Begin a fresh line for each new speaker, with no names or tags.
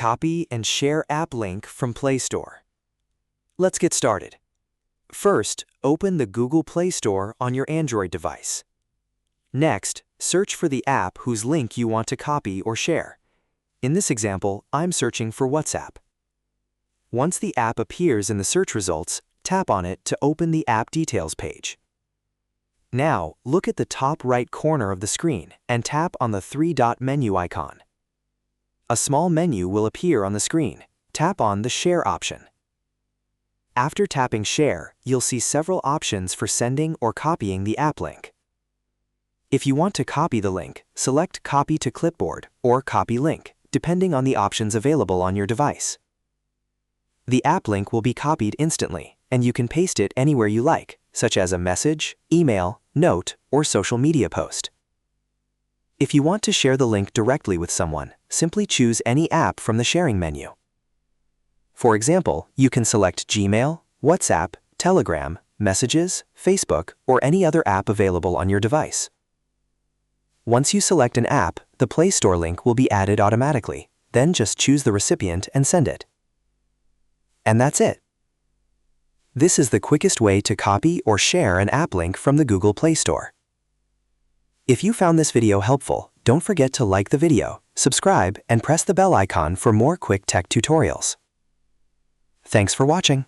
Copy and share app link from Play Store. Let's get started. First, open the Google Play Store on your Android device. Next, search for the app whose link you want to copy or share. In this example, I'm searching for WhatsApp. Once the app appears in the search results, tap on it to open the app details page. Now, look at the top right corner of the screen and tap on the three-dot menu icon. A small menu will appear on the screen. Tap on the Share option. After tapping Share, you'll see several options for sending or copying the app link. If you want to copy the link, select Copy to Clipboard or Copy Link, depending on the options available on your device. The app link will be copied instantly, and you can paste it anywhere you like, such as a message, email, note, or social media post. If you want to share the link directly with someone, simply choose any app from the sharing menu. For example, you can select Gmail, WhatsApp, Telegram, Messages, Facebook, or any other app available on your device. Once you select an app, the Play Store link will be added automatically. Then just choose the recipient and send it. And that's it. This is the quickest way to copy or share an app link from the Google Play Store. If you found this video helpful, don't forget to like the video, subscribe, and press the bell icon for more quick tech tutorials. Thanks for watching.